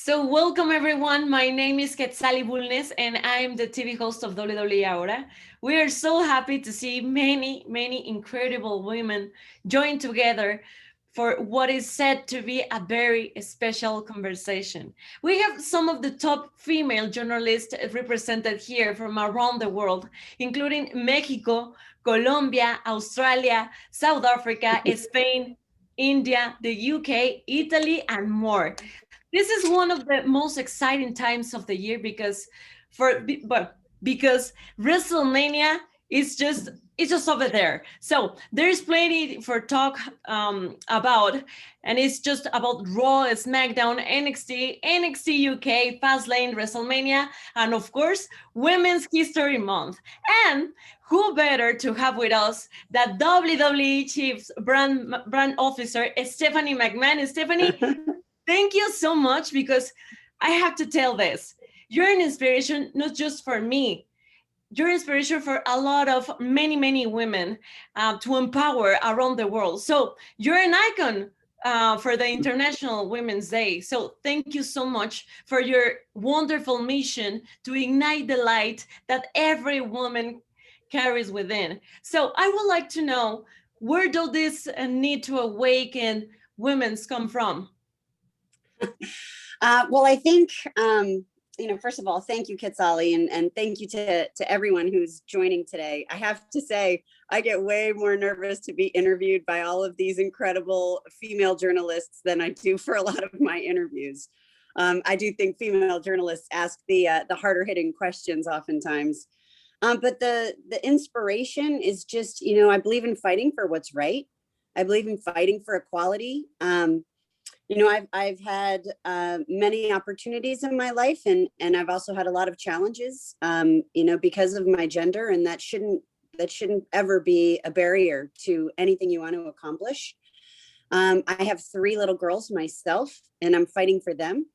So welcome everyone. My name is Quetzali Bulnes and I am the TV host of WWE Ahora. We are so happy to see many incredible women join together for what is said to be a very special conversation. We have some of the top female journalists represented here from around the world, including Mexico, Colombia, Australia, South Africa, Spain, India, the UK, Italy, and more. This is one of the most exciting times of the year because WrestleMania is just it's just over there. So there's plenty for talk about, and it's just about Raw, SmackDown, NXT UK, Fastlane, WrestleMania, and of course Women's History Month. And who better to have with us the WWE Chief's brand officer Stephanie McMahon. Stephanie, thank you so much because I have to tell this. You're an inspiration not just for me, you're inspiration for a lot of many women to empower around the world. So you're an icon for the International Women's Day. So thank you so much for your wonderful mission to ignite the light that every woman carries within. So I would like to know, where does this need to awaken women's come from? Well, I think, first of all, thank you, Quetzali, and thank you to everyone who's joining today. I have to say, I get way more nervous to be interviewed by all of these incredible female journalists than I do for a lot of my interviews. I do think female journalists ask the harder hitting questions oftentimes. But the inspiration is just, I believe in fighting for what's right. I believe in fighting for equality. I've had many opportunities in my life, and I've also had a lot of challenges, because of my gender, and that shouldn't ever be a barrier to anything you want to accomplish. I have 3 little girls myself, and I'm fighting for them.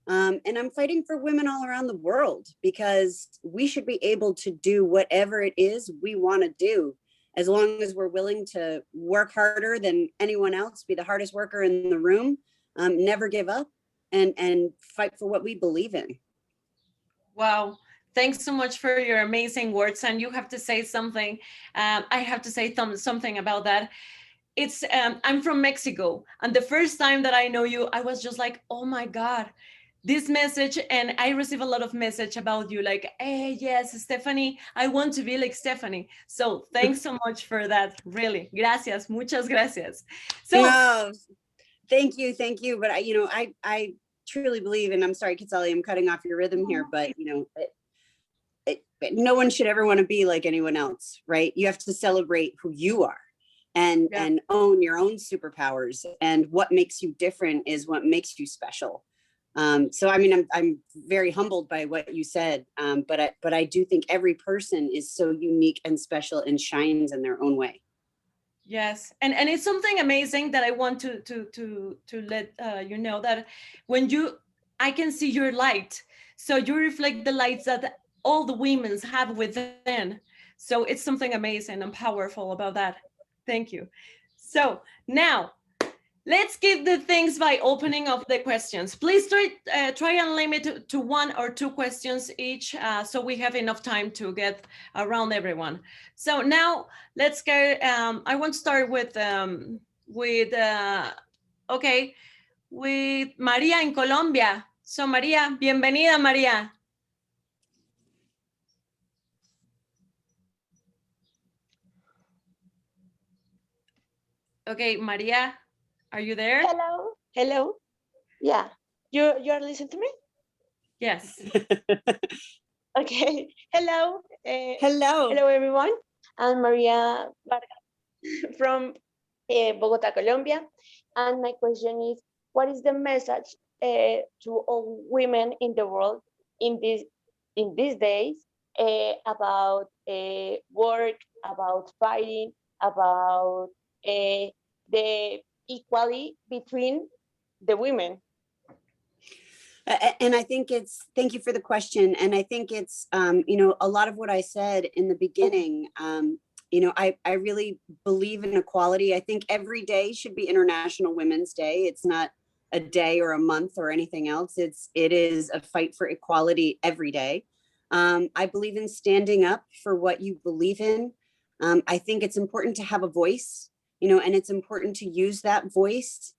And I'm fighting for women all around the world, because we should be able to do whatever it is we want to do, as long as we're willing to work harder than anyone else, be the hardest worker in the room, never give up, and fight for what we believe in. Wow. Thanks so much for your amazing words. And you have to say something. I have to say something about that. It's I'm from Mexico. And the first time that I know you, I was just like, oh my God, this message. And I receive a lot of message about you, like, hey, yes, Stephanie, I want to be like Stephanie. So thanks so much for that. Really. Gracias. Muchas gracias. So no, thank you. But I truly believe, and I'm sorry, Quetzali, I'm cutting off your rhythm here, but no one should ever want to be like anyone else, right? You have to celebrate who you are and own your own superpowers. And what makes you different is what makes you special. So I mean, I'm very humbled by what you said, but I do think every person is so unique and special and shines in their own way. Yes, and it's something amazing that I want to let you know, that I can see your light, so you reflect the lights that all the women have within. So it's something amazing and powerful about that. Thank you. So now, let's give the things by opening up the questions. Please try and limit to 1 or 2 questions each, so we have enough time to get around everyone. So now let's go. I want to start with Maria in Colombia. So Maria, bienvenida, Maria. Okay, Maria, are you there? Hello. Yeah, you're listening to me? Yes. Okay. Hello. Hello. Hello, everyone. I'm Maria Vargas from Bogota, Colombia. And my question is, what is the message to all women in the world in these days about work, about fighting, about the equality between the women? And I think thank you for the question. And I think it's, a lot of what I said in the beginning, I really believe in equality. I think every day should be International Women's Day. It's not a day or a month or anything else. It is a fight for equality every day. I believe in standing up for what you believe in. I think it's important to have a voice, and it's important to use that voice,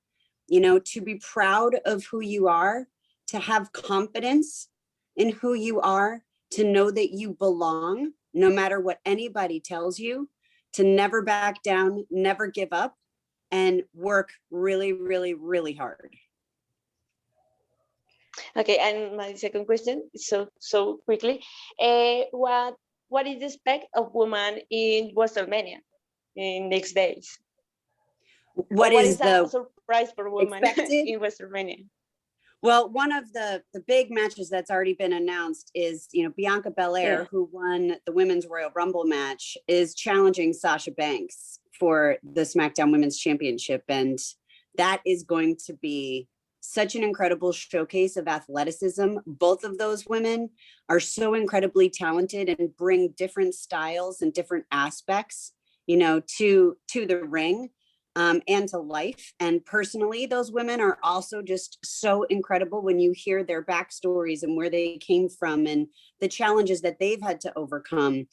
to be proud of who you are, to have confidence in who you are, to know that you belong, no matter what anybody tells you, to never back down, never give up, and work really, really, really hard. Okay, and my second question, so quickly, what is the expect of women in WrestleMania in next days? What What is is a the surprise for women expected? in WrestleMania? Well, one of the big matches that's already been announced is, Bianca Belair, Yeah. who won the Women's Royal Rumble match, is challenging Sasha Banks for the SmackDown Women's Championship. And that is going to be such an incredible showcase of athleticism. Both of those women are so incredibly talented and bring different styles and different aspects, to the ring. And to life. And personally, those women are also just so incredible when you hear their backstories and where they came from and the challenges that they've had to overcome,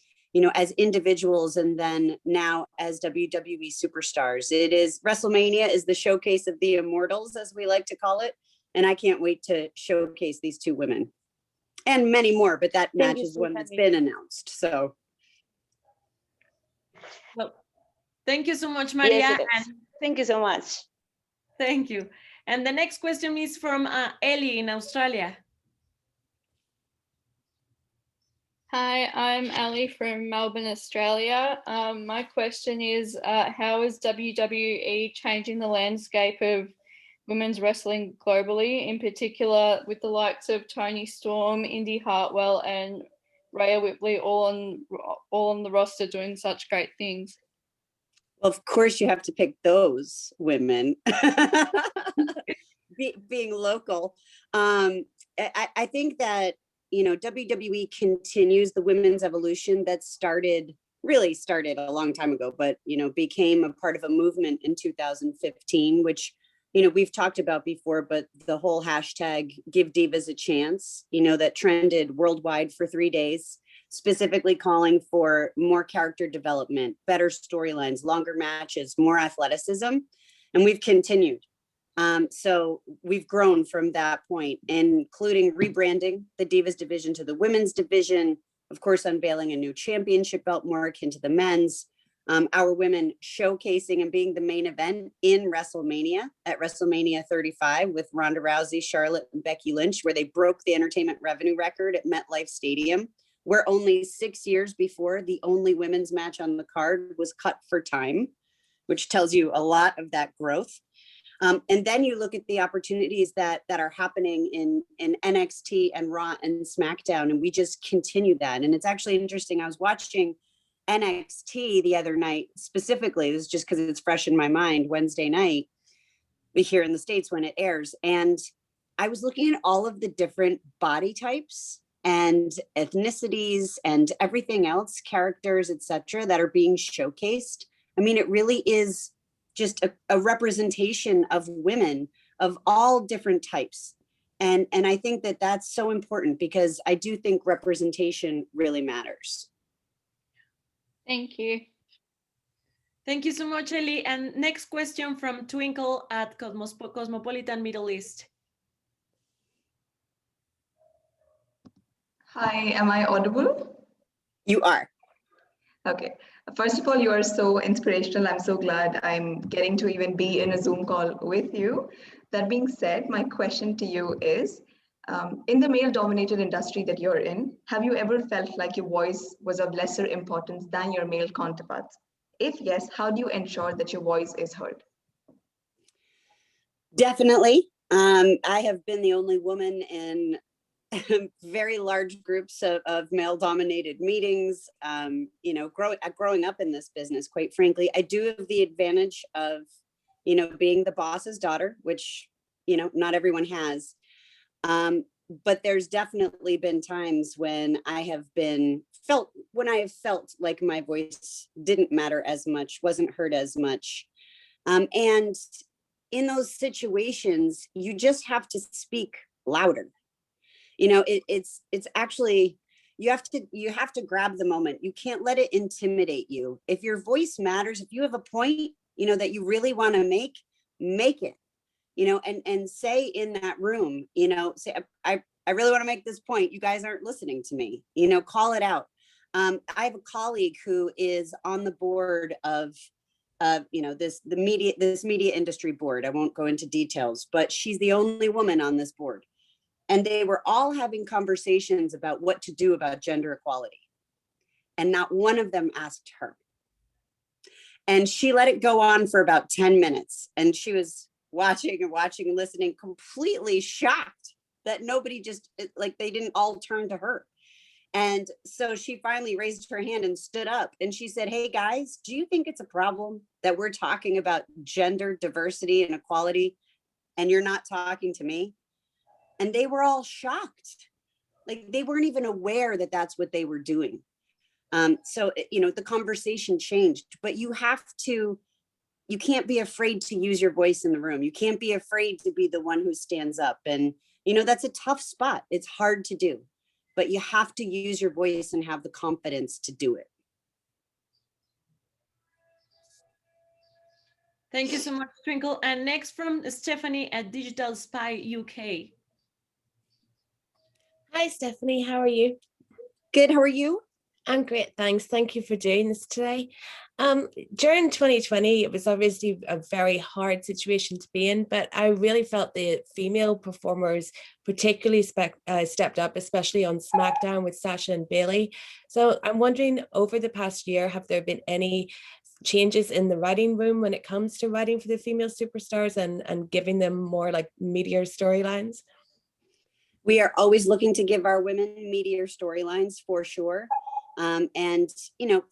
as individuals and then now as WWE superstars. WrestleMania is the showcase of the immortals, as we like to call it. And I can't wait to showcase these two women and many more, but that match is one that's been announced. So. Well, thank you so much, Maria. Yes, and thank you so much. Thank you. And the next question is from Ellie in Australia. Hi, I'm Ali from Melbourne, Australia. My question is, how is WWE changing the landscape of women's wrestling globally, in particular with the likes of Toni Storm, Indy Hartwell, and Rhea Ripley all on the roster doing such great things? Well, of course, you have to pick those women. Being local, I think that WWE continues the women's evolution that really started a long time ago, but became a part of a movement in 2015, which we've talked about before. But the whole hashtag "Give Divas a Chance," that trended worldwide for 3 days, specifically calling for more character development, better storylines, longer matches, more athleticism. And we've continued. So we've grown from that point, including rebranding the Divas division to the women's division, of course, unveiling a new championship belt more akin to the men's, our women showcasing and being the main event in WrestleMania at WrestleMania 35 with Ronda Rousey, Charlotte, and Becky Lynch, where they broke the entertainment revenue record at MetLife Stadium, where only 6 years before the only women's match on the card was cut for time, which tells you a lot of that growth. And then you look at the opportunities that are happening in NXT and Raw and SmackDown, and we just continue that. And it's actually interesting. I was watching NXT the other night, specifically, this is just because it's fresh in my mind, Wednesday night here in the States when it airs. And I was looking at all of the different body types and ethnicities and everything else, characters, etc., that are being showcased. I mean, it really is just a representation of women of all different types. And I think that that's so important because I do think representation really matters. Thank you. Thank you so much, Ellie. And next question from Twinkle at Cosmopolitan Middle East. Hi, am I audible? You are. Okay. First of all, you are so inspirational. I'm so glad I'm getting to even be in a Zoom call with you. That being said, my question to you is, in the male-dominated industry that you're in, have you ever felt like your voice was of lesser importance than your male counterparts? If yes, how do you ensure that your voice is heard? Definitely. I have been the only woman in very large groups of male-dominated meetings. Growing up in this business, quite frankly, I do have the advantage of, being the boss's daughter, which, not everyone has. But there's definitely been times when I have felt like my voice didn't matter as much, wasn't heard as much. And in those situations, you just have to speak louder. You know, it's actually, you have to grab the moment. You can't let it intimidate you. If your voice matters, if you have a point, you know, that you really want to make it, you know, and say in that room, you know, say, I really want to make this point. You guys aren't listening to me, you know, call it out. I have a colleague who is on the board of you know, this media industry board. I won't go into details, but she's the only woman on this board. And they were all having conversations about what to do about gender equality. And not one of them asked her. And she let it go on for about 10 minutes. And she was watching and listening, completely shocked that nobody just, like, they didn't all turn to her. And so she finally raised her hand and stood up and she said, "Hey guys, do you think it's a problem that we're talking about gender diversity and equality and you're not talking to me?" And they were all shocked. Like, they weren't even aware that that's what they were doing. So, you know, the conversation changed, but you can't be afraid to use your voice in the room. You can't be afraid to be the one who stands up. And, you know, that's a tough spot. It's hard to do, but you have to use your voice and have the confidence to do it. Thank you so much, Twinkle. And next from Stephanie at Digital Spy UK. Hi, Stephanie. How are you? Good. How are you? I'm great, thanks. Thank you for doing this today. During 2020, it was obviously a very hard situation to be in, but I really felt the female performers particularly stepped up, especially on SmackDown with Sasha and Bailey. So I'm wondering, over the past year, have there been any changes in the writing room when it comes to writing for the female superstars and giving them more like meatier storylines? We are always looking to give our women meatier storylines, for sure. And, you know,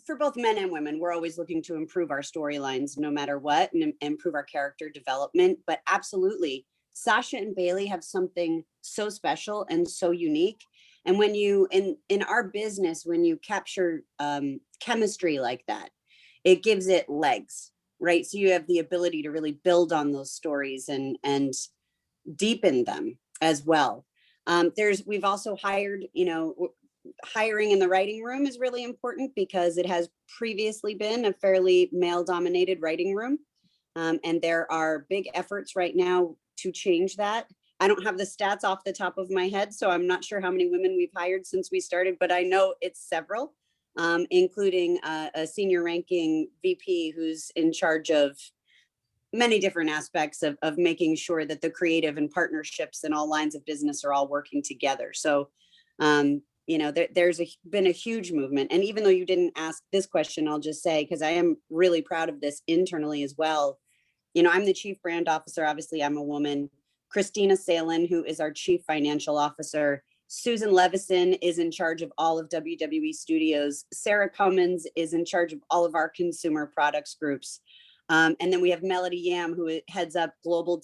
for both men and women, we're always looking to improve our storylines no matter what, and improve our character development. But absolutely, Sasha and Bailey have something so special and so unique. And when you, in our business, when you capture chemistry like that, it gives it legs, right? So you have the ability to really build on those stories and deepen them as well. We've also hired, you know, hiring in the writing room is really important because it has previously been a fairly male dominated writing room. And there are big efforts right now to change that. I don't have the stats off the top of my head, so I'm not sure how many women we've hired since we started, but I know it's several, including a senior ranking VP who's in charge of many different aspects of making sure that the creative and partnerships and all lines of business are all working together. So, you know, there's been a huge movement. And even though you didn't ask this question, I'll just say, because I am really proud of this internally as well. You know, I'm the chief brand officer. Obviously, I'm a woman. Christina Salen, who is our chief financial officer. Susan Levison is in charge of all of WWE Studios. Sarah Cummins is in charge of all of our consumer products groups. And then we have Melody Yam, who heads up global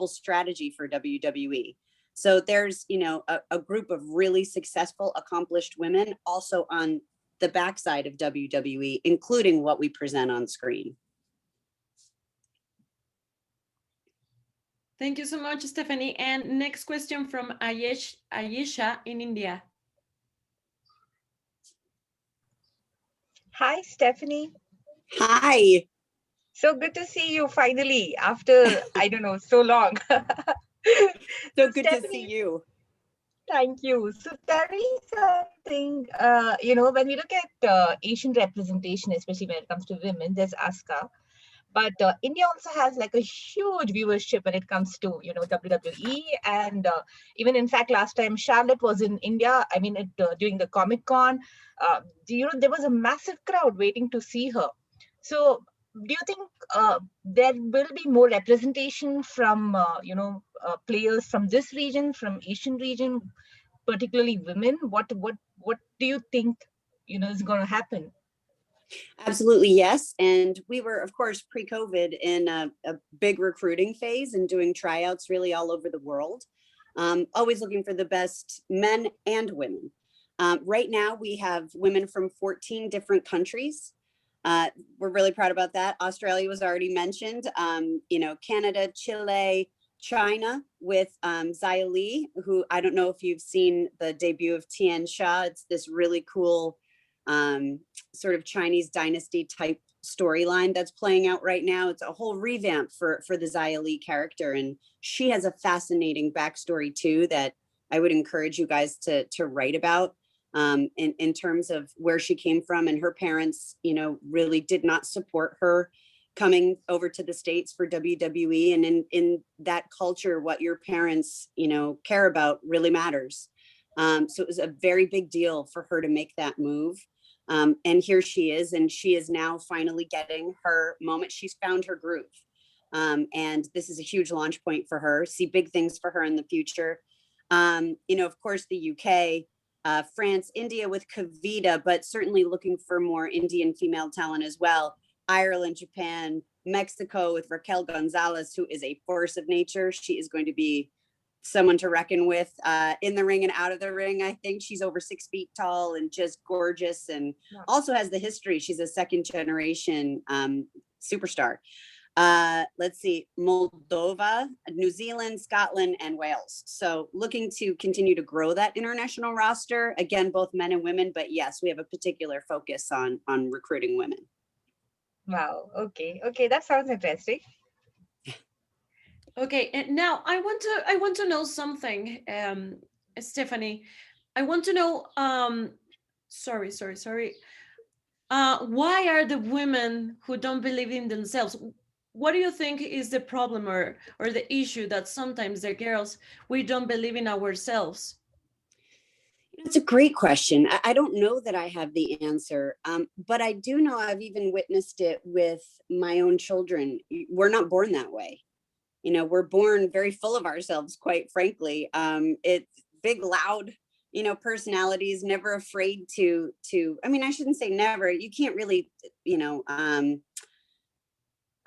strategy for WWE. So there's, you know, a group of really successful, accomplished women also on the backside of WWE, including what we present on screen. Thank you so much, Stephanie. And next question from Ayesha in India. Hi, Stephanie. Hi. So good to see you finally after, I don't know, so long. So good to see you. Thank you. So tell me something, you know, when we look at Asian representation, especially when it comes to women, there's Asuka. But India also has like a huge viewership when it comes to, you know, WWE. And even in fact, last time Charlotte was in India, I mean, during the Comic-Con, you know, there was a massive crowd waiting to see her. So do you think there will be more representation from, you know, players from this region, from Asian region, particularly women? What do you think, you know, is going to happen? Absolutely, yes. And we were, of course, pre-COVID in a big recruiting phase and doing tryouts really all over the world, always looking for the best men and women. Right now, we have women from 14 different countries. We're really proud about that. Australia was already mentioned. Canada, Chile, China with Xia Li, who I don't know if you've seen the debut of Tian Sha. It's this really cool sort of Chinese dynasty type storyline that's playing out right now. It's a whole revamp for the Xia Li character, and she has a fascinating backstory too that I would encourage you guys to write about. In terms of where she came from, and her parents, really did not support her coming over to the States for WWE. And in that culture, what your parents, care about really matters. So it was a very big deal for her to make that move. And here she is, and she is now finally getting her moment. She's found her groove. And this is a huge launch point for her. See big things for her in the future. Of course, the UK, France, India with Kavita, but certainly looking for more Indian female talent as well. Ireland, Japan, Mexico with Raquel Gonzalez, who is a force of nature. She is going to be someone to reckon with in the ring and out of the ring. I think she's over 6 feet tall and just gorgeous, and also has the history. She's a second generation superstar. Let's see, Moldova, New Zealand, Scotland, and Wales. So looking to continue to grow that international roster, again, both men and women, but yes, we have a particular focus on recruiting women. Wow. Okay. That sounds interesting. Okay, and now I want to know something, Stephanie. I want to know, sorry. Why are the women who don't believe in themselves? What do you think is the problem or the issue that sometimes the girls, we don't believe in ourselves? It's a great question. I don't know that I have the answer, but I do know I've even witnessed it with my own children. We're not born that way. We're born very full of ourselves, quite frankly. It's big, loud, personalities, never afraid to, I shouldn't say never. You can't really,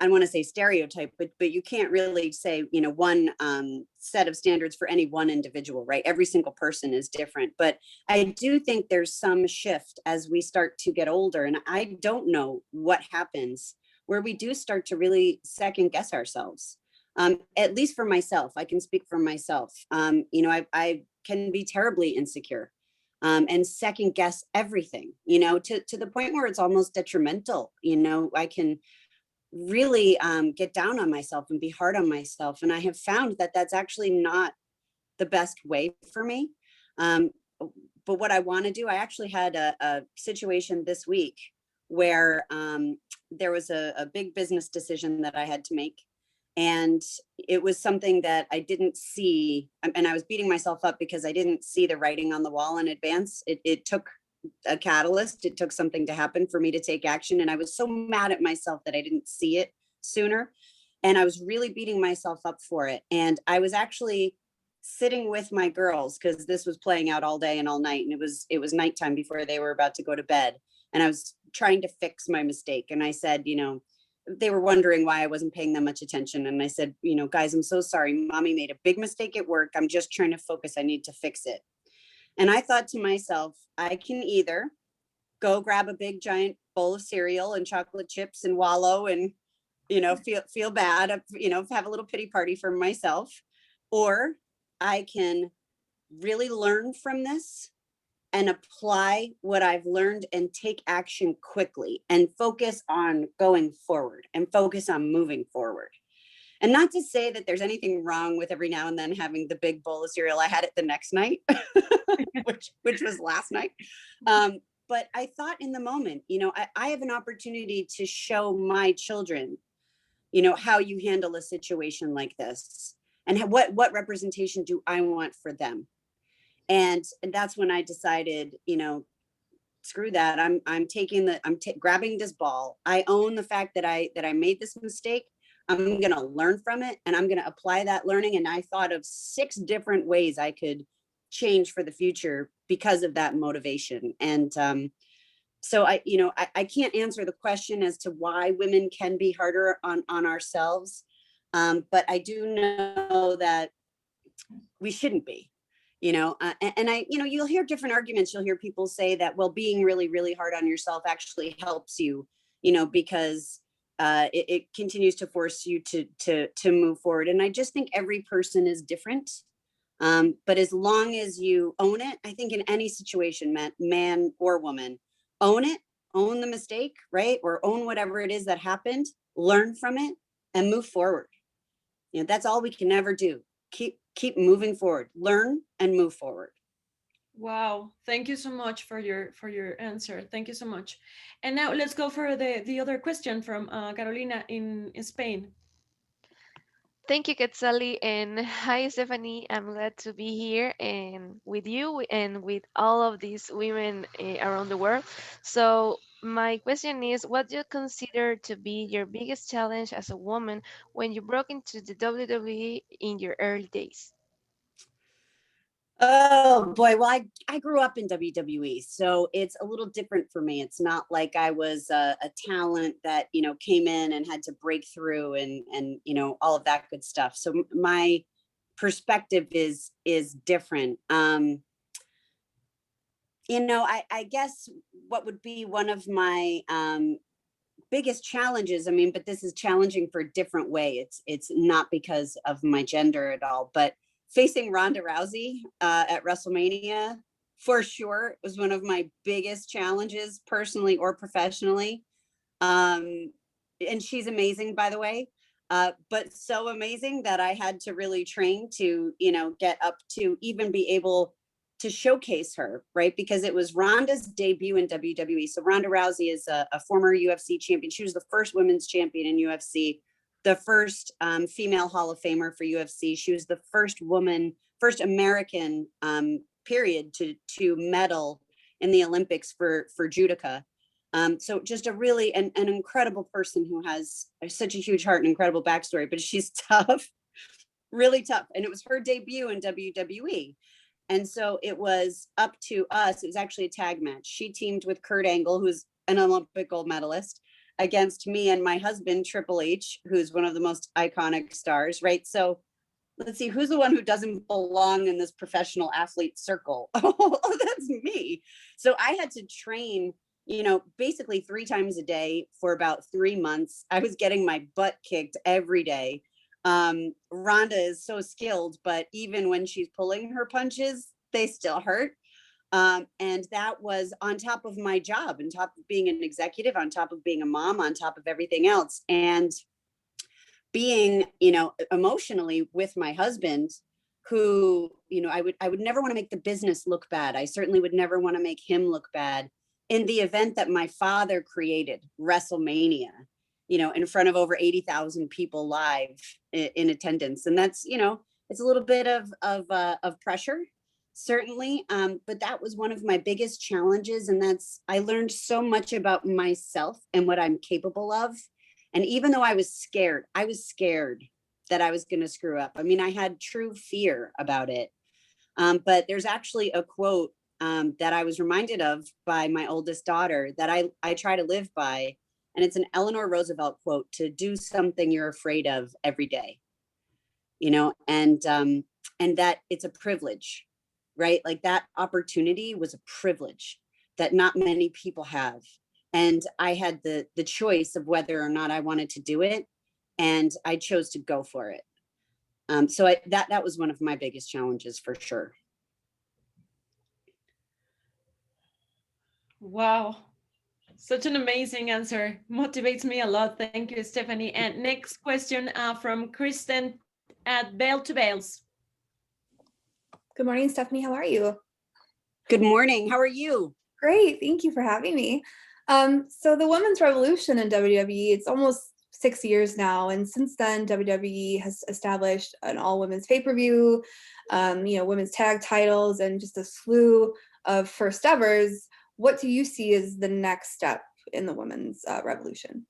I don't want to say stereotype, but you can't really say, one set of standards for any one individual, right? Every single person is different. But I do think there's some shift as we start to get older. And I don't know what happens where we do start to really second guess ourselves. At least for myself, I can speak for myself. I can be terribly insecure and second guess everything, to the point where it's almost detrimental. I can really get down on myself and be hard on myself. And I have found that that's actually not the best way for me. But what I want to do, I actually had a situation this week where there was a big business decision that I had to make. And it was something that I didn't see. And I was beating myself up because I didn't see the writing on the wall in advance. It took a catalyst. It took something to happen for me to take action. And I was so mad at myself that I didn't see it sooner. And I was really beating myself up for it. And I was actually sitting with my girls because this was playing out all day and all night. And it was nighttime before they were about to go to bed. And I was trying to fix my mistake. And I said, they were wondering why I wasn't paying them much attention. And I said, guys, I'm so sorry. Mommy made a big mistake at work. I'm just trying to focus. I need to fix it. And I thought to myself, I can either go grab a big giant bowl of cereal and chocolate chips and wallow and, feel bad, have a little pity party for myself, or I can really learn from this and apply what I've learned and take action quickly and focus on going forward and focus on moving forward. And not to say that there's anything wrong with every now and then having the big bowl of cereal. I had it the next night, which was last night. But I thought in the moment, I have an opportunity to show my children, how you handle a situation like this and what representation do I want for them. And that's when I decided, screw that. I'm grabbing this ball. I own the fact that I made this mistake. I'm going to learn from it and I'm going to apply that learning. And I thought of 6 different ways I could change for the future because of that motivation. And so I can't answer the question as to why women can be harder on ourselves. But I do know that we shouldn't be, and you'll hear different arguments. You'll hear people say that, well, being really, really hard on yourself actually helps you, because it continues to force you to move forward. And I just think every person is different. But as long as you own it, I think in any situation, man or woman, own it, own the mistake, right? Or own whatever it is that happened, learn from it and move forward. That's all we can ever do. Keep moving forward, learn and move forward. Wow, thank you so much for your answer. Thank you so much. And now let's go for the other question from Carolina in Spain. Thank you, Quetzali, and hi, Stephanie. I'm glad to be here and with you and with all of these women around the world. So, my question is, what do you consider to be your biggest challenge as a woman when you broke into the WWE in your early days? Oh boy, well, I grew up in WWE, so it's a little different for me. It's not like I was a talent that came in and had to break through and all of that good stuff. So my perspective is different. I guess what would be one of my biggest challenges, but this is challenging for a different way. It's not because of my gender at all, but facing Ronda Rousey at WrestleMania for sure was one of my biggest challenges, personally or professionally. And she's amazing, by the way, but so amazing that I had to really train to, get up to even be able to showcase her, right? Because it was Ronda's debut in WWE. So Ronda Rousey is a former UFC champion. She was the first women's champion in UFC. The first female Hall of Famer for UFC. She was the first American, period, to medal in the Olympics for judoka. So just a really an incredible person who has such a huge heart and incredible backstory, but she's tough, really tough. And it was her debut in WWE. And so it was up to us. It was actually a tag match. She teamed with Kurt Angle, who's an Olympic gold medalist, against me and my husband, Triple H, who's one of the most iconic stars, right? So let's see, who's the one who doesn't belong in this professional athlete circle? Oh, that's me. So I had to train, basically 3 times a day for about 3 months. I was getting my butt kicked every day. Ronda is so skilled, but even when she's pulling her punches, they still hurt. And that was on top of my job, on top of being an executive, on top of being a mom, on top of everything else. And being, emotionally with my husband, who, I would never want to make the business look bad. I certainly would never want to make him look bad in the event that my father created, WrestleMania, in front of over 80,000 people live in attendance. And that's, it's a little bit of pressure, certainly. But that was one of my biggest challenges. And I learned so much about myself and what I'm capable of. And even though I was scared that I was going to screw up. I had true fear about it. But there's actually a quote that I was reminded of by my oldest daughter that I try to live by. And it's an Eleanor Roosevelt quote: to do something you're afraid of every day, and that it's a privilege, right? Like that opportunity was a privilege that not many people have. And I had the choice of whether or not I wanted to do it. And I chose to go for it. So that was one of my biggest challenges for sure. Wow. Such an amazing answer. Motivates me a lot. Thank you, Stephanie. And next question from Kristen at Bale to Bales. Good morning, Stephanie. How are you? Good morning. How are you? Great. Thank you for having me. So the women's revolution in WWE, it's almost 6 years now. And since then, WWE has established an all women's pay-per-view, women's tag titles, and just a slew of first evers. What do you see as the next step in the women's revolution?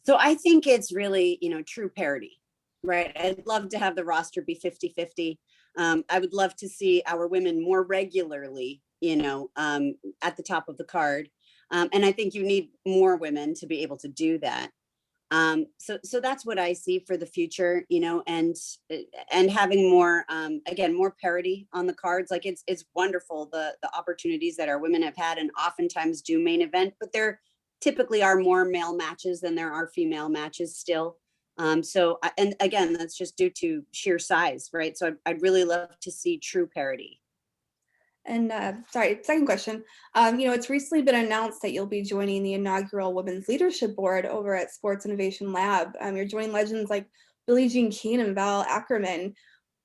So I think it's really, true parity, right? I'd love to have the roster be 50-50. I would love to see our women more regularly, at the top of the card. And I think you need more women to be able to do that. So that's what I see for the future, and having more, again, more parity on the cards. Like it's wonderful, the opportunities that our women have had and oftentimes do main event, but they're typically are more male matches than there are female matches still. And again, that's just due to sheer size, right? So I'd really love to see true parity. And sorry, second question. It's recently been announced that you'll be joining the inaugural Women's Leadership Board over at Sports Innovation Lab. You're joining legends like Billie Jean King and Val Ackerman.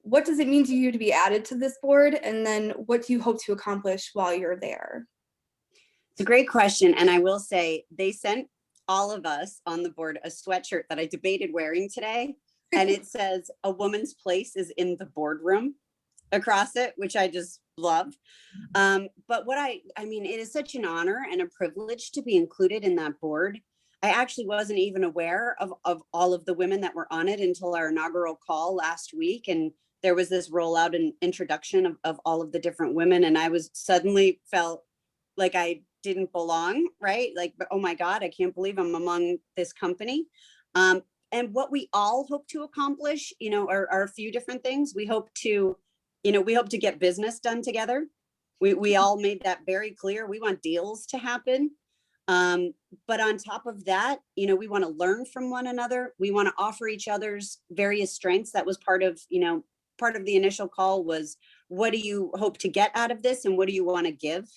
What does it mean to you to be added to this board? And then what do you hope to accomplish while you're there? It's a great question. And I will say they sent all of us on the board a sweatshirt that I debated wearing today. And it says a woman's place is in the boardroom across it, which I just love. But I mean, it is such an honor and a privilege to be included in that board. I actually wasn't even aware of all of the women that were on it until our inaugural call last week. And there was this rollout and introduction of all of the different women. And I was suddenly felt like I didn't belong, right? Like, oh my God, I can't believe I'm among this company. And what we all hope to accomplish, are a few different things. We hope to get business done together. We all made that very clear. We want deals to happen. But on top of that, we want to learn from one another. We want to offer each other's various strengths. That was part of the initial call was, what do you hope to get out of this? And what do you want to give?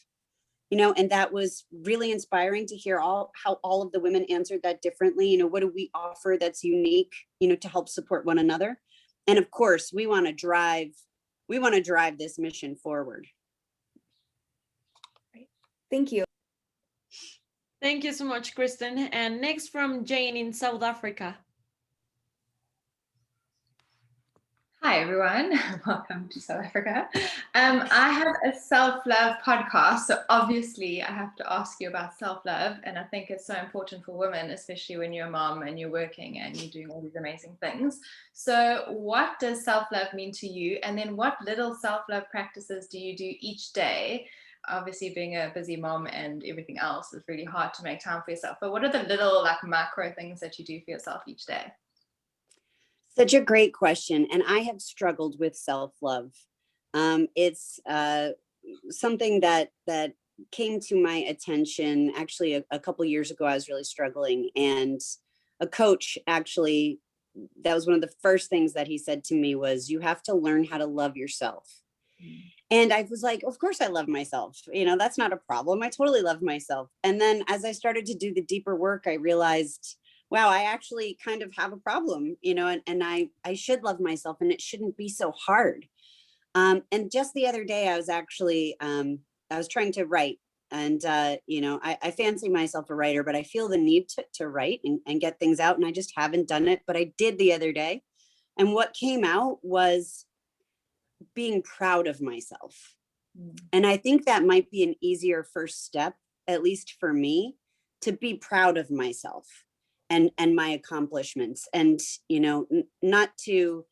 And that was really inspiring to hear how all of the women answered that differently. What do we offer that's unique, to help support one another? And of course, we want to drive this mission forward. Thank you. Thank you so much, Kristen. And next from Jane in South Africa. Hi, everyone. Welcome to South Africa. I have a self-love podcast, so obviously I have to ask you about self-love, and I think it's so important for women, especially when you're a mom and you're working and you're doing all these amazing things. So what does self-love mean to you? And then what little self-love practices do you do each day? Obviously, being a busy mom and everything else is really hard to make time for yourself, but what are the little macro things that you do for yourself each day? Such a great question. And I have struggled with self-love. It's something that came to my attention actually a couple of years ago. I was really struggling, and a coach actually, that was one of the first things that he said to me was, you have to learn how to love yourself. And I was like, of course I love myself. That's not a problem. I totally love myself. And then as I started to do the deeper work, I realized, wow, I actually kind of have a problem, and I should love myself, and it shouldn't be so hard. And just the other day, I was actually, I was trying to write, and, I fancy myself a writer, but I feel the need to write and get things out, and I just haven't done it, but I did the other day. And what came out was being proud of myself. And I think that might be an easier first step, at least for me, to be proud of myself and my accomplishments, and, not to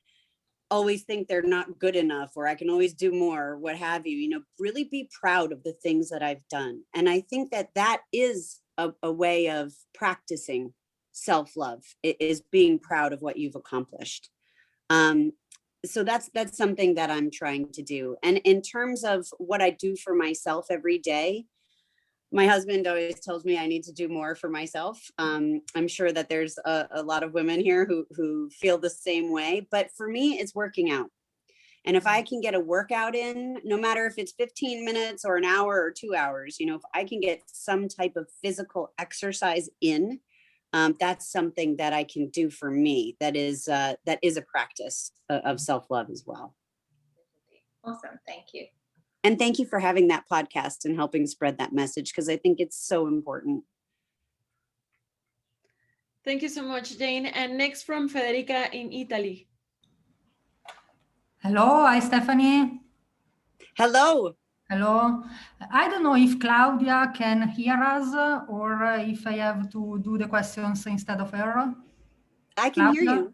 always think they're not good enough, or I can always do more, or what have you, really be proud of the things that I've done. And I think that is a way of practicing self-love, is being proud of what you've accomplished. So that's something that I'm trying to do. And in terms of what I do for myself every day, my husband always tells me I need to do more for myself. I'm sure that there's a lot of women here who feel the same way, but for me, it's working out. And if I can get a workout in, no matter if it's 15 minutes or an hour or 2 hours, if I can get some type of physical exercise in, that's something that I can do for me. That is a practice of self-love as well. Awesome. Thank you. And thank you for having that podcast and helping spread that message, because I think it's so important. Thank you so much, Jane. And next from Federica in Italy. Hello, hi Stephanie. Hello. Hello. I don't know if Claudia can hear us or if I have to do the questions instead of her. I can hear you.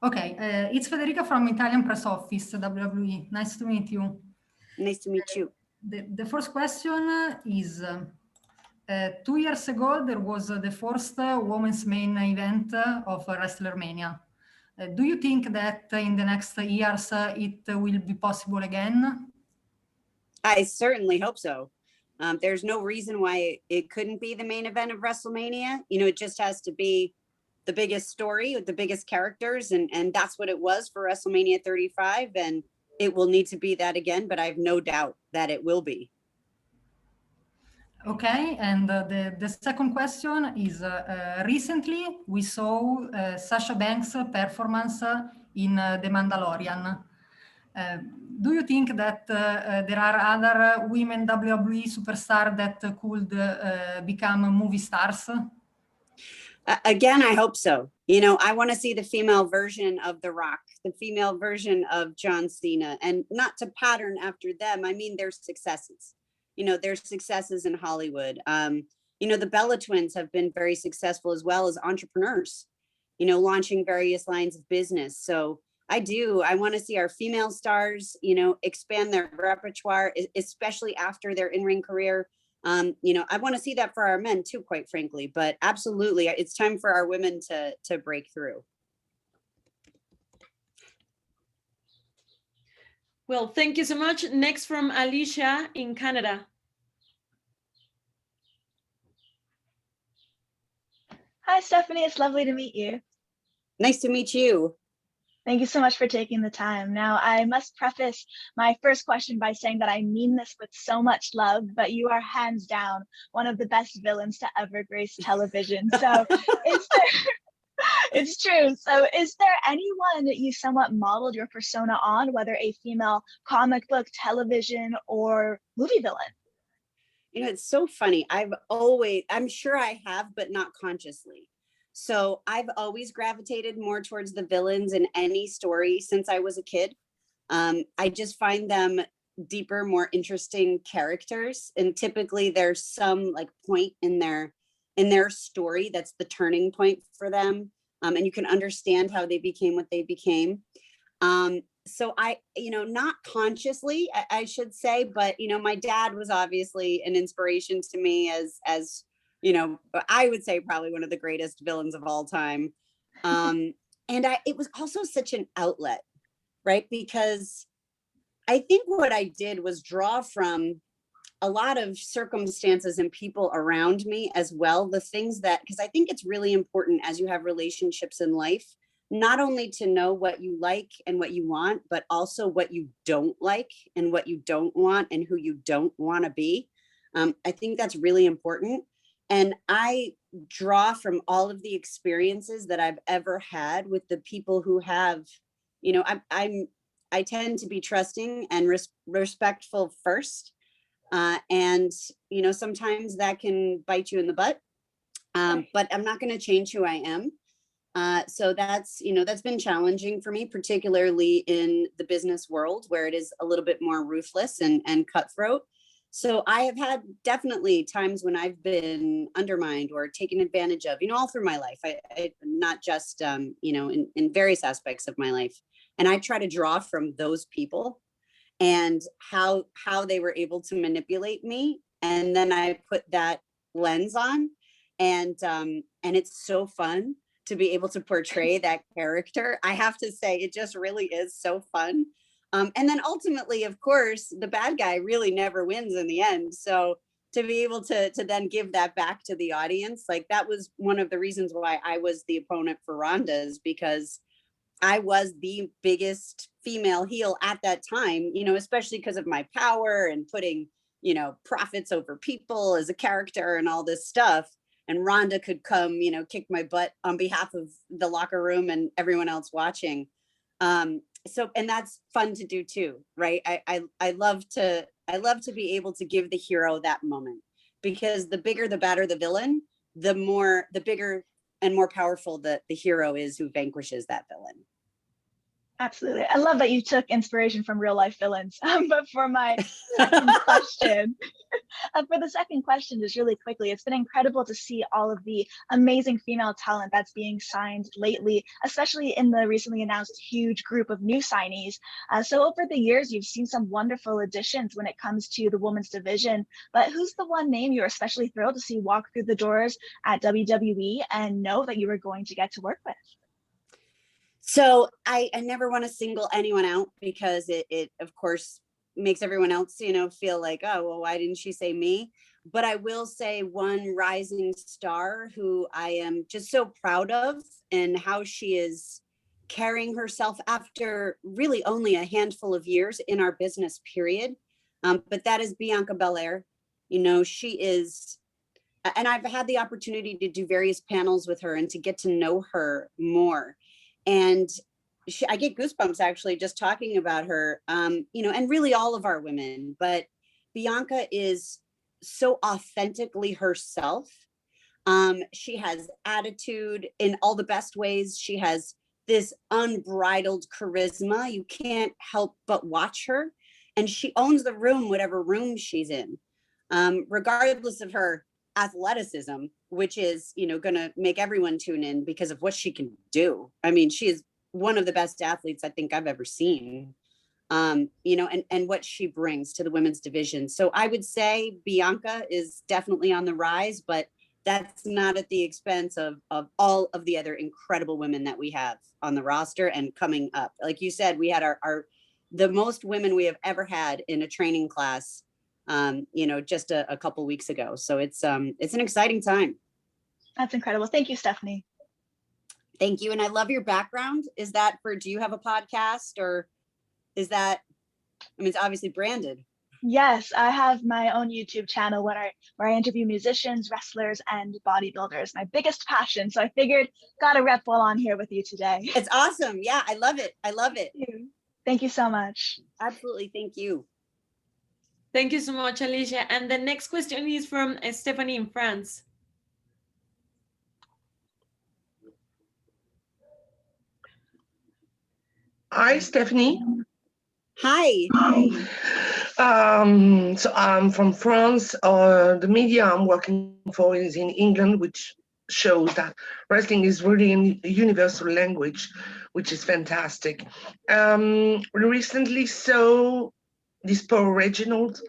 Okay, it's Federica from Italian Press Office, WWE. Nice to meet you. Nice to meet you. The first question is, 2 years ago, there was the first women's main event of WrestleMania. Do you think that in the next years it will be possible again? I certainly hope so. There's no reason why it couldn't be the main event of WrestleMania. You know, it just has to be the biggest story with the biggest characters. And that's what it was for WrestleMania 35. And it will need to be that again, but I have no doubt that it will be. Okay, and the second question is, recently we saw Sasha Banks' performance in The Mandalorian. Do you think that there are other women WWE superstars that could become movie stars? Again, I hope so. You know, I want to see the female version of The Rock, the female version of John Cena, and not to pattern after them. I mean, their successes. You know, their successes in Hollywood. You know, the Bella twins have been very successful as well as entrepreneurs, you know, launching various lines of business. So I want to see our female stars, you know, expand their repertoire, especially after their in-ring career. You know, I want to see that for our men too, quite frankly, but absolutely, it's time for our women to break through. Well, thank you so much. Next from Alicia in Canada. Hi, Stephanie. It's lovely to meet you. Nice to meet you. Thank you so much for taking the time. Now, I must preface my first question by saying that I mean this with so much love, but you are hands down one of the best villains to ever grace television. So it's true. So is there anyone that you somewhat modeled your persona on, whether a female comic book, television, or movie villain? You know, it's so funny. I'm sure I have, but not consciously. So I've always gravitated more towards the villains in any story since I was a kid. I just find them deeper, more interesting characters. And typically there's some like point in their story that's the turning point for them. And you can understand how they became what they became. So you know, not consciously, I should say, but, you know, my dad was obviously an inspiration to me as, you know, I would say probably one of the greatest villains of all time. And it was also such an outlet, right? Because I think what I did was draw from a lot of circumstances and people around me as well. The things that, because I think it's really important as you have relationships in life, not only to know what you like and what you want, but also what you don't like and what you don't want and who you don't want to be. I think that's really important. And I draw from all of the experiences that I've ever had with the people who have, you know, I tend to be trusting and respectful first. And, you know, sometimes that can bite you in the butt, but I'm not going to change who I am. So that's, you know, that's been challenging for me, particularly in the business world where it is a little bit more ruthless and cutthroat. So I have had definitely times when I've been undermined or taken advantage of, you know, all through my life. I not just, you know, in various aspects of my life. And I try to draw from those people and how they were able to manipulate me. And then I put that lens on, and it's so fun to be able to portray that character. I have to say, it just really is so fun. And then ultimately, of course, the bad guy really never wins in the end. So to be able to then give that back to the audience, like that was one of the reasons why I was the opponent for Ronda, is because I was the biggest female heel at that time, you know, especially because of my power and putting, you know, profits over people as a character and all this stuff. And Ronda could come, you know, kick my butt on behalf of the locker room and everyone else watching. So, and that's fun to do too, right? I love to be able to give the hero that moment, because the bigger, the badder the villain, the bigger and more powerful the hero is who vanquishes that villain. Absolutely. I love that you took inspiration from real life villains. But for my second question, just really quickly, it's been incredible to see all of the amazing female talent that's being signed lately, especially in the recently announced huge group of new signees. So over the years, you've seen some wonderful additions when it comes to the women's division, but who's the one name you're especially thrilled to see walk through the doors at WWE and know that you were going to get to work with? So I never want to single anyone out, because it of course makes everyone else, feel like, oh, well, why didn't she say me? But I will say one rising star who I am just so proud of, and how she is carrying herself after really only a handful of years in our business period. But that is Bianca Belair. She is, and I've had the opportunity to do various panels with her and to get to know her more. And I get goosebumps actually just talking about her, and really all of our women. But Bianca is so authentically herself. She has attitude in all the best ways. She has this unbridled charisma. You can't help but watch her. And she owns the room, whatever room she's in, regardless of her athleticism, which is, going to make everyone tune in because of what she can do. I mean, she is one of the best athletes I think I've ever seen, and what she brings to the women's division. So I would say Bianca is definitely on the rise, but that's not at the expense of all of the other incredible women that we have on the roster and coming up. Like you said, we had the most women we have ever had in a training class, just a couple weeks ago. So it's an exciting time. That's incredible. Thank you, Stephanie. Thank you. And I love your background. Is that do you have a podcast, or is that, it's obviously branded. Yes, I have my own YouTube channel where I interview musicians, wrestlers, and bodybuilders. My biggest passion. So I figured, gotta rep while on here with you today. It's awesome. Yeah, I love it. I love it. Thank you so much. Absolutely. Thank you. Thank you so much, Alicia. And the next question is from Stephanie in France. Hi, Stephanie. Hi. So I'm from France. The media I'm working for is in England, which shows that wrestling is really a universal language, which is fantastic. We recently saw this poor Reginald,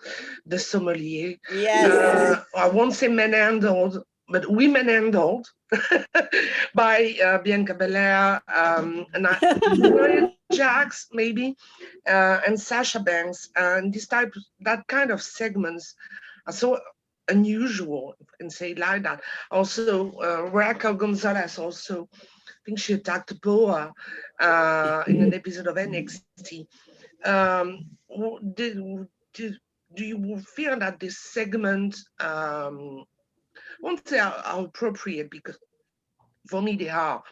the sommelier. Yes. I won't say manhandled, but women handled by Bianca Belair and Jax maybe, and Sasha Banks, and that kind of segments are so unusual, if I can say it like that. Also, Raquel Gonzalez also, I think she attacked Boa in an episode of NXT. Do you feel that this segment, won't say are appropriate, because for me they are,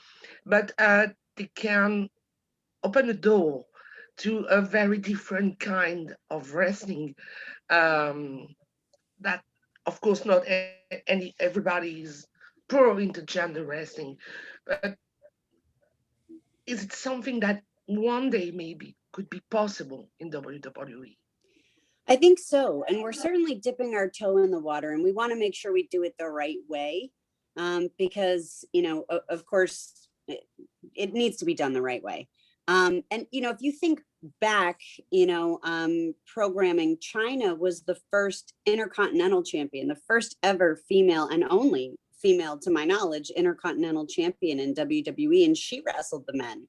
but they can open a door to a very different kind of wrestling, that of course not everybody is pro intergender wrestling, but is it something that one day maybe could be possible in WWE? I think so. And we're certainly dipping our toe in the water, and we want to make sure we do it the right way, because, of course, it needs to be done the right way. And, if you think back, programming, China was the first intercontinental champion, the first ever female and only female, to my knowledge, intercontinental champion in WWE, and she wrestled the men.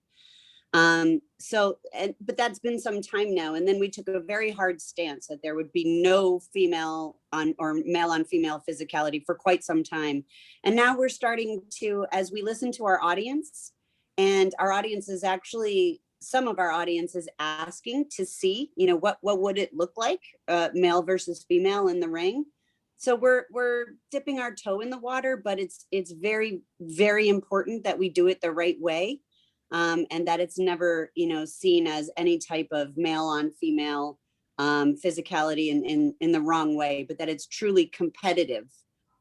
But that's been some time now. And then we took a very hard stance that there would be no female on or male on female physicality for quite some time. And now we're starting to, as we listen to our audience, and our audience is actually, some of our audience is asking to see, what would it look like, male versus female in the ring. So we're dipping our toe in the water, but it's very, very important that we do it the right way. And that it's never, seen as any type of male on female physicality in the wrong way, but that it's truly competitive,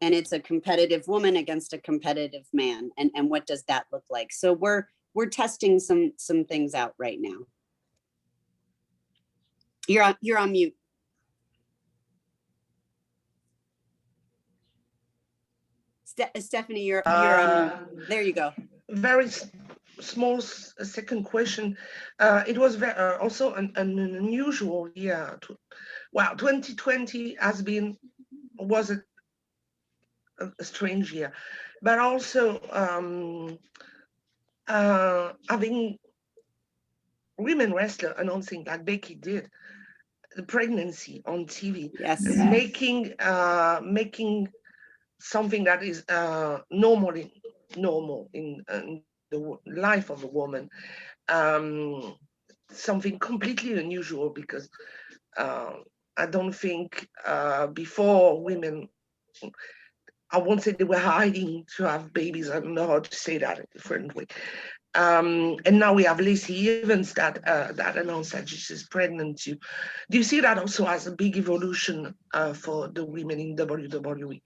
and it's a competitive woman against a competitive man. And what does that look like? So we're testing some things out right now. You're on mute. Stephanie, you're on. There you go. Very small second question. It was also an unusual year. 2020 was a strange year, but also having women wrestler announcing like Becky did, the pregnancy on TV, Yes. and making something that is normal in the life of a woman, um, something completely unusual, because uh, I don't think before women, I won't say they were hiding to have babies. I don't know how to say that in a different way. And now we have Lacey Evans that announced that she's pregnant too. Do you see that also as a big evolution for the women in WWE?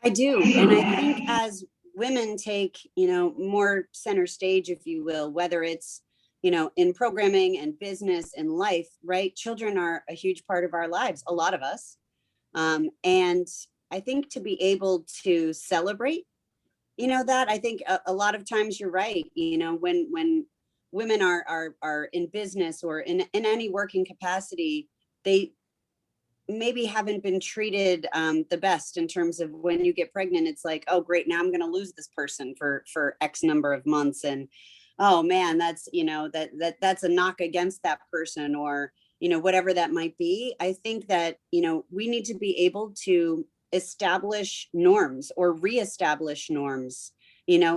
I do. And I think as women take, more center stage, if you will, whether it's, in programming and business and life, right? Children are a huge part of our lives, a lot of us. And I think to be able to celebrate, that I think a lot of times you're right, when women are in business or in any working capacity, they maybe haven't been treated the best in terms of when you get pregnant. It's like, oh great, now I'm going to lose this person for X number of months, and oh man, that's that's a knock against that person, or whatever that might be. I think that we need to be able to establish norms or reestablish norms,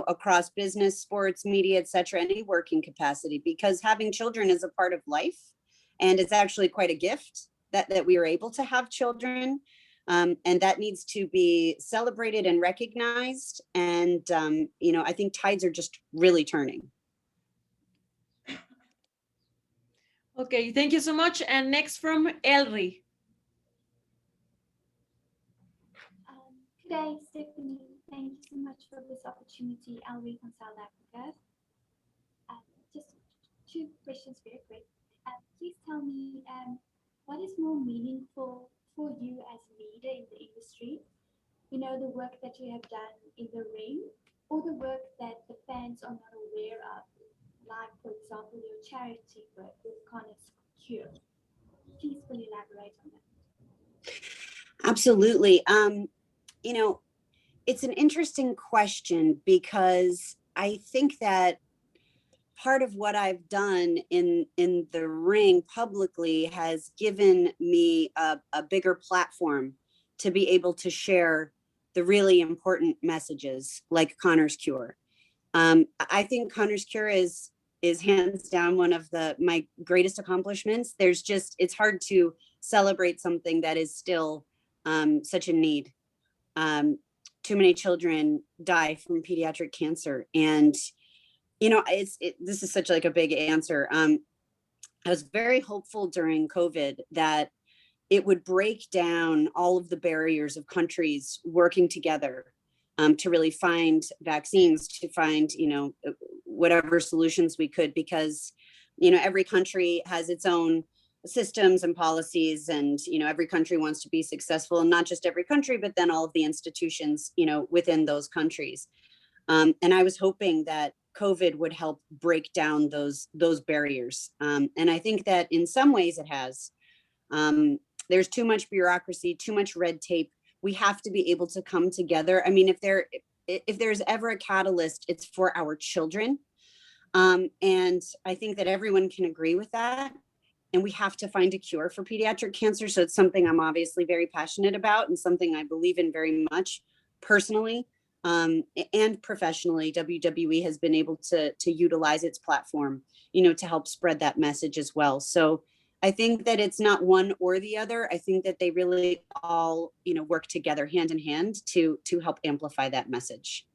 across business, sports, media, etc., any working capacity, because having children is a part of life, and it's actually quite a gift that we are able to have children, and that needs to be celebrated and recognized. And I think tides are just really turning. Okay, thank you so much. And next from Elri. Good day, Stephanie. Thank you so much for this opportunity. Elri from South Africa. Just two questions very quick. Please tell me, what is more meaningful for you as a leader in the industry? The work that you have done in the ring, or the work that the fans are not aware of, like, for example, your charity work with Conors. Please will you elaborate on that? Absolutely. It's an interesting question, because I think that part of what I've done in the ring publicly has given me a bigger platform to be able to share the really important messages like Conors Cure. I think Conors Cure is hands down one of my greatest accomplishments. It's hard to celebrate something that is still such a need. Too many children die from pediatric cancer, and this is such like a big answer. I was very hopeful during COVID that it would break down all of the barriers of countries working together to really find vaccines, to find, whatever solutions we could, because, every country has its own systems and policies, and, every country wants to be successful, and not just every country, but then all of the institutions, within those countries. And I was hoping that COVID would help break down those barriers. And I think that in some ways it has. There's too much bureaucracy, too much red tape. We have to be able to come together. I mean, if there's ever a catalyst, it's for our children. And I think that everyone can agree with that. And we have to find a cure for pediatric cancer. So it's something I'm obviously very passionate about, and something I believe in very much personally. And professionally, WWE has been able to utilize its platform, to help spread that message as well. So I think that it's not one or the other. I think that they really all, work together hand in hand to help amplify that message.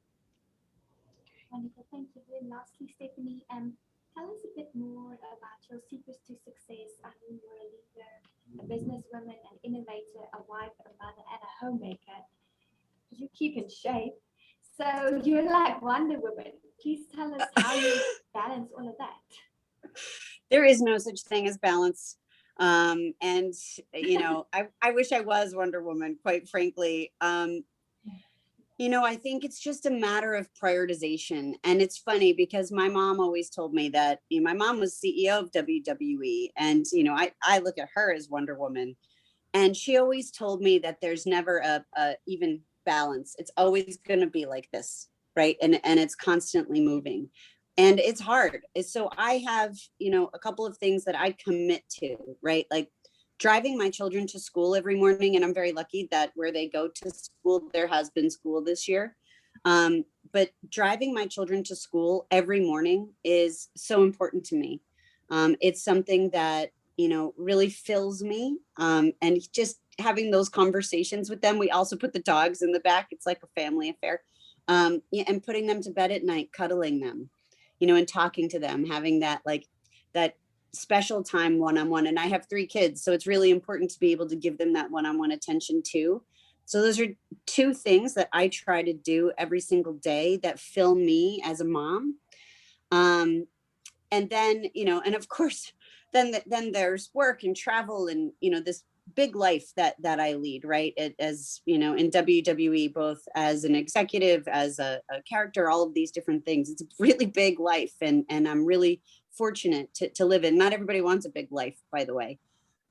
Wonderful, thank you. And lastly, Stephanie, tell us a bit more about your secrets to success. I mean, you're a leader, a businesswoman, an innovator, a wife, a mother, and a homemaker. You keep in shape. So you're like Wonder Woman. Please tell us how you balance all of that. There is no such thing as balance. And, I wish I was Wonder Woman, quite frankly. I think it's just a matter of prioritization. And it's funny because my mom always told me that, my mom was CEO of WWE. And, I look at her as Wonder Woman. And she always told me that there's never a even balance. It's always going to be like this, right? And it's constantly moving, and it's hard. So I have, a couple of things that I commit to, right? Like driving my children to school every morning, and I'm very lucky that where they go to school, there has been school this year. But driving my children to school every morning is so important to me. It's something that, you know, really fills me. And just having those conversations with them. We also put the dogs in the back. It's like a family affair. Yeah, and putting them to bed at night, cuddling them, you know, and talking to them, having that like that special time one-on-one. And I have 3 kids, so it's really important to be able to give them that one-on-one attention too. So those are 2 things that I try to do every single day that fill me as a mom. And then, you know, and of course, then there's work and travel and, you know, this big life that I lead, right? As, you know, in WWE, both as an executive, as a character, all of these different things. It's a really big life, and I'm really fortunate to live in. Not everybody wants a big life, by the way.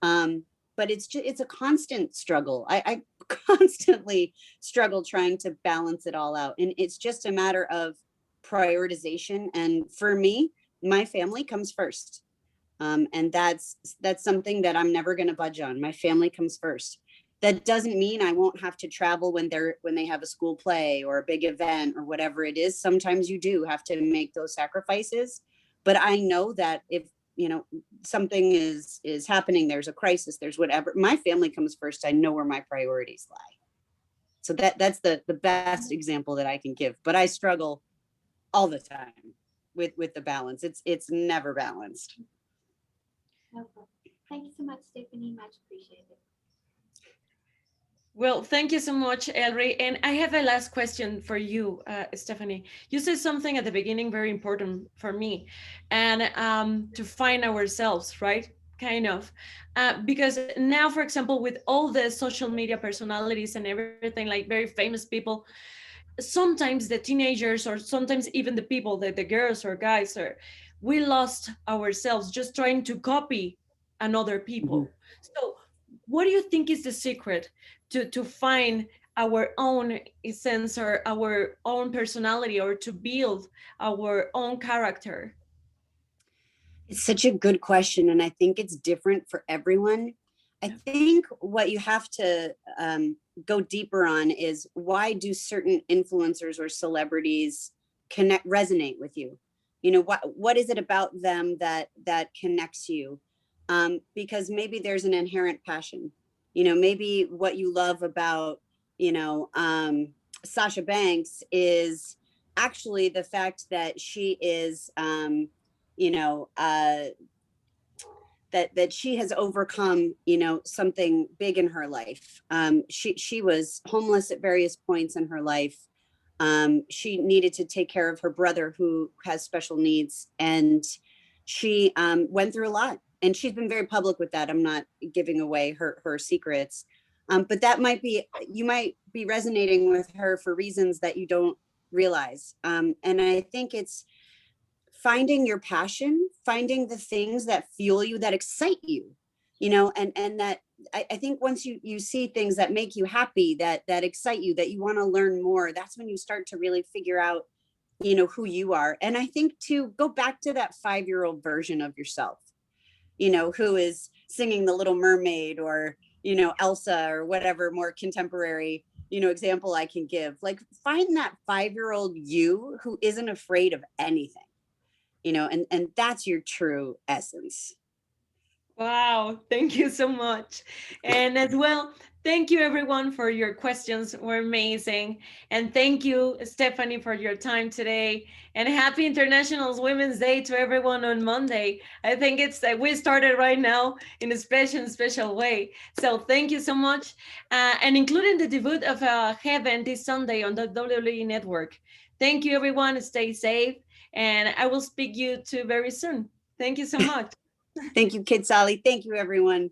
But it's a constant struggle. I constantly struggle trying to balance it all out. And it's just a matter of prioritization. And for me, my family comes first. And that's something that I'm never going to budge on. My family comes first. That doesn't mean I won't have to travel when they have a school play or a big event or whatever it is. Sometimes you do have to make those sacrifices. But I know that if, you know, something is happening, there's a crisis, there's whatever, my family comes first. I know where my priorities lie. So that's the best example that I can give. But I struggle all the time with the balance. It's never balanced. No problem. Thank you so much, Stephanie. Much appreciated. Well, thank you so much, Elry. And I have a last question for you, Stephanie. You said something at the beginning very important for me, and to find ourselves, right? Kind of. Because now, for example, with all the social media personalities and everything, like very famous people, sometimes the teenagers or sometimes even the people, the girls or guys, we lost ourselves just trying to copy another people. So what do you think is the secret to find our own essence or our own personality, or to build our own character? It's such a good question, and I think it's different for everyone. I think what you have to go deeper on is, why do certain influencers or celebrities resonate with you? You know, what is it about them that connects you? Because maybe there's an inherent passion. You know, maybe what you love about, you know, Sasha Banks is actually the fact that she is, you know, that she has overcome, you know, something big in her life. She was homeless at various points in her life. She needed to take care of her brother who has special needs, and she went through a lot. And she's been very public with that. I'm not giving away her secrets, but that might be, you might be resonating with her for reasons that you don't realize. And I think it's finding your passion, finding the things that fuel you, that excite you, you know, and that I think once you see things that make you happy, that excite you, that you want to learn more, that's when you start to really figure out, you know, who you are. And I think to go back to that 5-year-old version of yourself, you know, who is singing The Little Mermaid, or, you know, Elsa, or whatever more contemporary, you know, example I can give. Like, find that 5-year-old you who isn't afraid of anything, you know, and that's your true essence. Wow, thank you so much. And as well, thank you everyone for your questions, were amazing. And thank you, Stephanie, for your time today. And happy International Women's Day to everyone on Monday. I think it's we started right now in a special way. So thank you so much. And including the debut of Heaven this Sunday on the WWE Network. Thank you everyone, stay safe. And I will speak you to very soon. Thank you so much. Thank you, Kid Sally. Thank you, everyone.